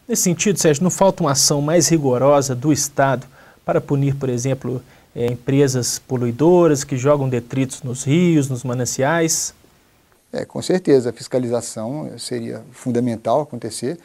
Nesse sentido, Sérgio, não falta uma ação mais rigorosa do Estado para punir, por exemplo, empresas poluidoras que jogam detritos nos rios, nos mananciais? Com certeza, a fiscalização seria fundamental acontecer,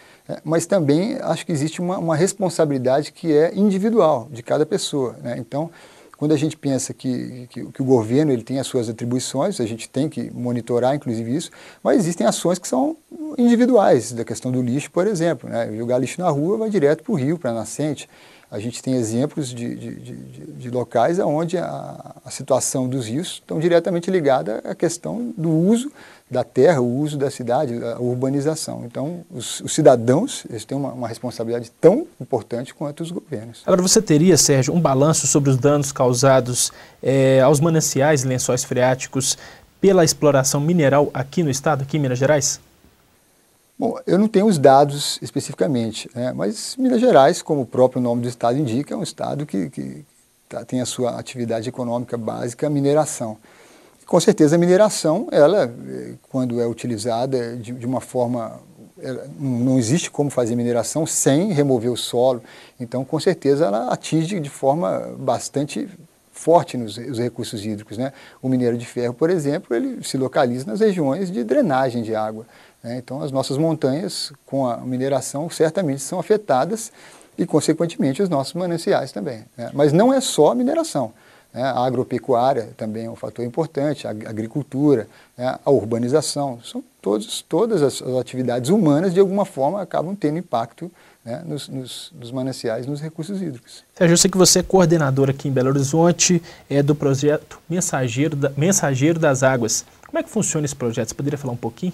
mas também acho que existe uma responsabilidade que é individual de cada pessoa, né? Então, quando a gente pensa que o governo ele tem as suas atribuições, a gente tem que monitorar, inclusive, isso, mas existem ações que são individuais, da questão do lixo, por exemplo, né? Jogar lixo na rua vai direto para o rio, para a nascente. A gente tem exemplos de locais onde a situação dos rios estão diretamente ligada à questão do uso da terra, o uso da cidade, a urbanização. Então, os cidadãos eles têm uma responsabilidade tão importante quanto os governos. Agora, você teria, Sérgio, um balanço sobre os danos causados aos mananciais e lençóis freáticos pela exploração mineral aqui no estado, aqui em Minas Gerais? Bom, eu não tenho os dados especificamente, né, mas Minas Gerais, como o próprio nome do estado indica, é um estado que tem a sua atividade econômica básica, a mineração. E, com certeza a mineração, ela, quando é utilizada de uma forma, não existe como fazer mineração sem remover o solo, então com certeza ela atinge de forma bastante forte os recursos hídricos, né? O minério de ferro, por exemplo, ele se localiza nas regiões de drenagem de água, né? Então as nossas montanhas com a mineração certamente são afetadas e consequentemente os nossos mananciais também, né? Mas não é só a mineração, né? A agropecuária também é um fator importante, a agricultura, né? A urbanização, são todas as atividades humanas de alguma forma acabam tendo impacto, né, nos mananciais, nos recursos hídricos. Sérgio, eu sei que você é coordenador aqui em Belo Horizonte do projeto Mensageiro das Águas. Como é que funciona esse projeto? Você poderia falar um pouquinho?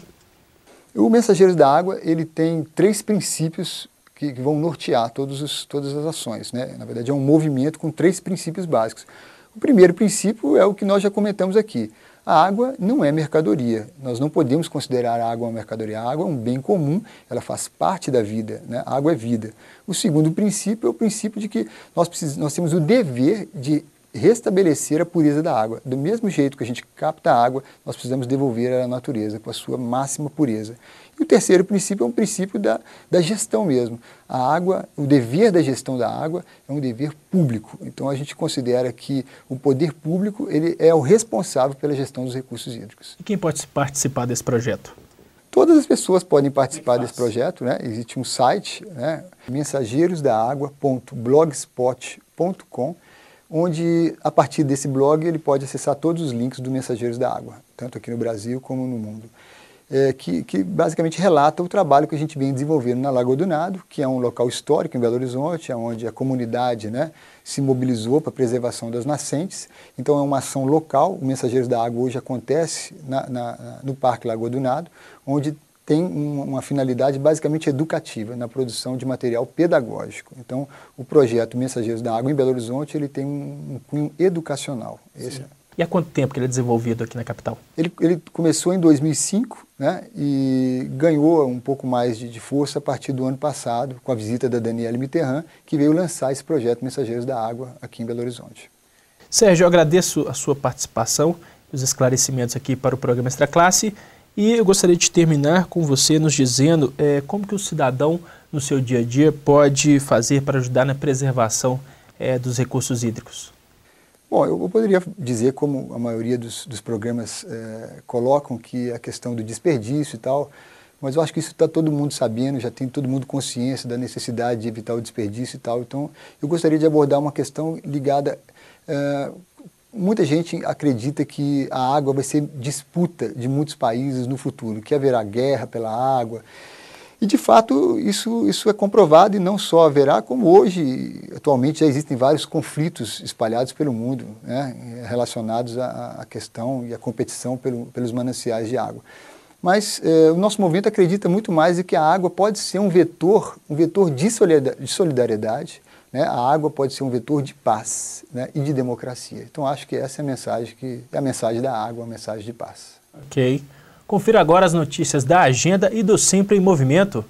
O Mensageiros da Água ele tem 3 princípios que vão nortear todas as ações, né? Na verdade é um movimento com 3 princípios básicos. O primeiro princípio é o que nós já comentamos aqui. A água não é mercadoria, nós não podemos considerar a água uma mercadoria. A água é um bem comum, ela faz parte da vida, né? A água é vida. O segundo princípio é o princípio de que nós temos o dever de restabelecer a pureza da água. Do mesmo jeito que a gente capta a água, nós precisamos devolver à natureza com a sua máxima pureza. E o terceiro princípio é um princípio da gestão mesmo. A água, o dever da gestão da água é um dever público. Então a gente considera que o poder público ele é o responsável pela gestão dos recursos hídricos. E quem pode participar desse projeto? Todas as pessoas podem participar desse projeto, né? Existe um site, né? mensageirosdaaagua.blogspot.com, onde, a partir desse blog, ele pode acessar todos os links do Mensageiros da Água, tanto aqui no Brasil como no mundo, que basicamente relata o trabalho que a gente vem desenvolvendo na Lagoa do Nado, que é um local histórico em Belo Horizonte, onde a comunidade, né, se mobilizou para a preservação das nascentes. Então é uma ação local. O Mensageiros da Água hoje acontece no Parque Lagoa do Nado, onde tem uma finalidade basicamente educativa na produção de material pedagógico. Então, o projeto Mensageiros da Água em Belo Horizonte ele tem um cunho educacional. E há quanto tempo que ele é desenvolvido aqui na capital? Ele começou em 2005, né, e ganhou um pouco mais de força a partir do ano passado, com a visita da Daniele Mitterrand, que veio lançar esse projeto Mensageiros da Água aqui em Belo Horizonte. Sérgio, eu agradeço a sua participação, os esclarecimentos aqui para o programa Extra Classe. E eu gostaria de terminar com você nos dizendo como que o cidadão, no seu dia a dia, pode fazer para ajudar na preservação dos recursos hídricos. Bom, eu poderia dizer, como a maioria dos programas colocam, que a questão do desperdício e tal, mas eu acho que isso está todo mundo sabendo, já tem todo mundo consciência da necessidade de evitar o desperdício e tal. Então, eu gostaria de abordar uma questão ligada... Muita gente acredita que a água vai ser disputa de muitos países no futuro, que haverá guerra pela água. E, de fato, isso é comprovado e não só haverá, como hoje, atualmente, já existem vários conflitos espalhados pelo mundo, né, relacionados à questão e à competição pelos mananciais de água. Mas o nosso movimento acredita muito mais em que a água pode ser um vetor de solidariedade, né? A água pode ser um vetor de paz, né, e de democracia. Então acho que essa é a mensagem, a mensagem da água, a mensagem de paz. Ok. Confira agora as notícias da agenda e do Sempre em Movimento.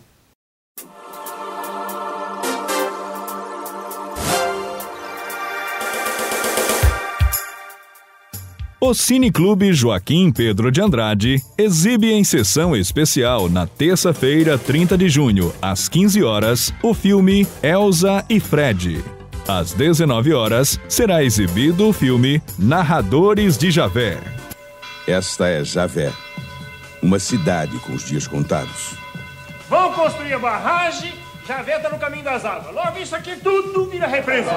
O Cineclube Joaquim Pedro de Andrade exibe em sessão especial na terça-feira, 30 de junho, às 15 horas, o filme Elsa e Fred. Às 19 horas, será exibido o filme Narradores de Javé. Esta é Javé, uma cidade com os dias contados. Vão construir a barragem, Javé está no caminho das águas. Logo isso aqui tudo vira represa.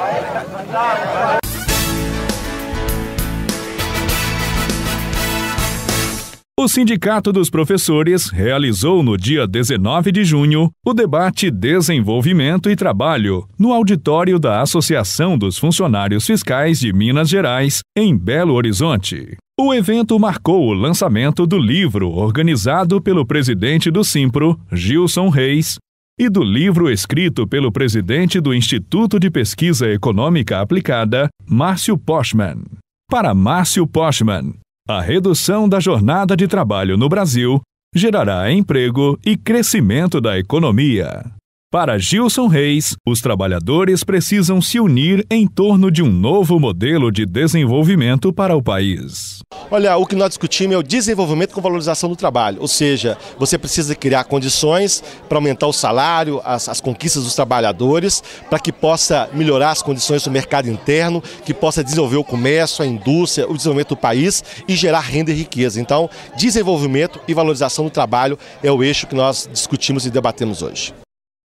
O Sindicato dos Professores realizou no dia 19 de junho o debate Desenvolvimento e Trabalho no auditório da Associação dos Funcionários Fiscais de Minas Gerais, em Belo Horizonte. O evento marcou o lançamento do livro organizado pelo presidente do Simpro, Gilson Reis, e do livro escrito pelo presidente do Instituto de Pesquisa Econômica Aplicada, Márcio Poschmann. Para Márcio Poschmann, a redução da jornada de trabalho no Brasil gerará emprego e crescimento da economia. Para Gilson Reis, os trabalhadores precisam se unir em torno de um novo modelo de desenvolvimento para o país. Olha, o que nós discutimos é o desenvolvimento com valorização do trabalho, ou seja, você precisa criar condições para aumentar o salário, as conquistas dos trabalhadores, para que possa melhorar as condições do mercado interno, que possa desenvolver o comércio, a indústria, o desenvolvimento do país e gerar renda e riqueza. Então, desenvolvimento e valorização do trabalho é o eixo que nós discutimos e debatemos hoje.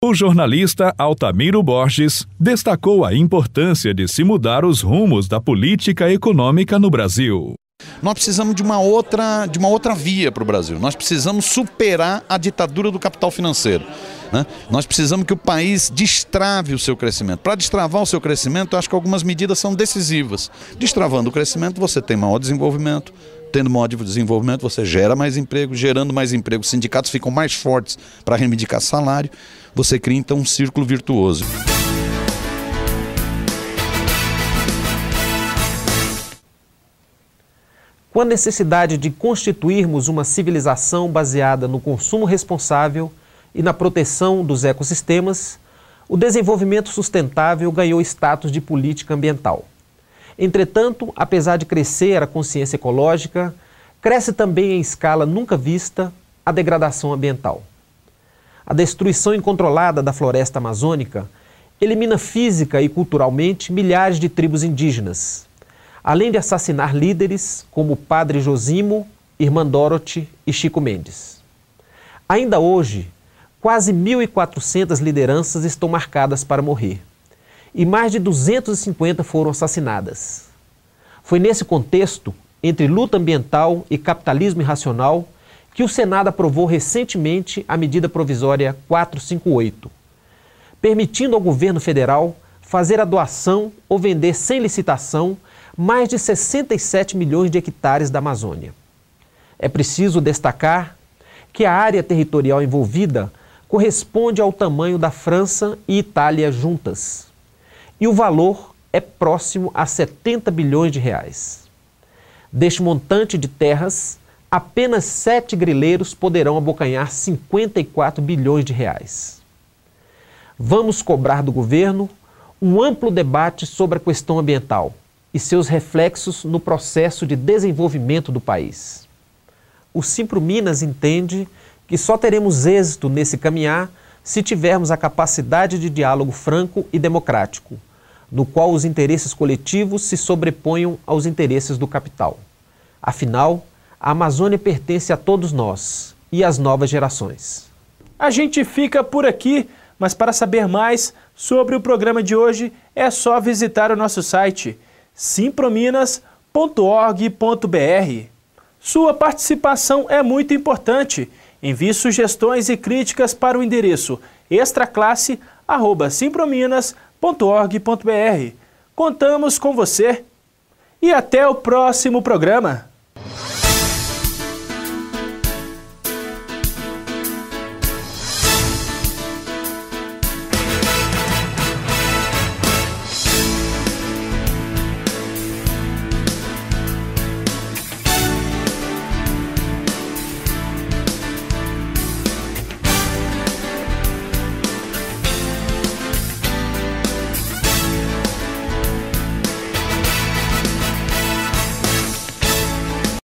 O jornalista Altamiro Borges destacou a importância de se mudar os rumos da política econômica no Brasil. Nós precisamos de uma outra via para o Brasil. Nós precisamos superar a ditadura do capital financeiro, né? Nós precisamos que o país destrave o seu crescimento. Para destravar o seu crescimento, eu acho que algumas medidas são decisivas. Destravando o crescimento, você tem maior desenvolvimento. Tendo maior desenvolvimento, você gera mais emprego. Gerando mais emprego, os sindicatos ficam mais fortes para reivindicar salário. Você cria, então, um círculo virtuoso. Com a necessidade de constituirmos uma civilização baseada no consumo responsável e na proteção dos ecossistemas, o desenvolvimento sustentável ganhou status de política ambiental. Entretanto, apesar de crescer a consciência ecológica, cresce também em escala nunca vista a degradação ambiental. A destruição incontrolada da floresta amazônica elimina física e culturalmente milhares de tribos indígenas, além de assassinar líderes como o Padre Josimo, Irmã Dorothy e Chico Mendes. Ainda hoje, quase 1.400 lideranças estão marcadas para morrer, e mais de 250 foram assassinadas. Foi nesse contexto, entre luta ambiental e capitalismo irracional, que o Senado aprovou recentemente a medida provisória 458, permitindo ao governo federal fazer a doação ou vender sem licitação mais de 67 milhões de hectares da Amazônia. É preciso destacar que a área territorial envolvida corresponde ao tamanho da França e Itália juntas, e o valor é próximo a 70 bilhões de reais. Deste montante de terras, apenas 7 grileiros poderão abocanhar 54 bilhões de reais. Vamos cobrar do governo um amplo debate sobre a questão ambiental e seus reflexos no processo de desenvolvimento do país. O Simpro Minas entende que só teremos êxito nesse caminhar se tivermos a capacidade de diálogo franco e democrático, no qual os interesses coletivos se sobreponham aos interesses do capital. Afinal, a Amazônia pertence a todos nós e às novas gerações. A gente fica por aqui, mas para saber mais sobre o programa de hoje é só visitar o nosso site simprominas.org.br. Sua participação é muito importante. Envie sugestões e críticas para o endereço extraclasse@simprominas.org.br. Contamos com você e até o próximo programa.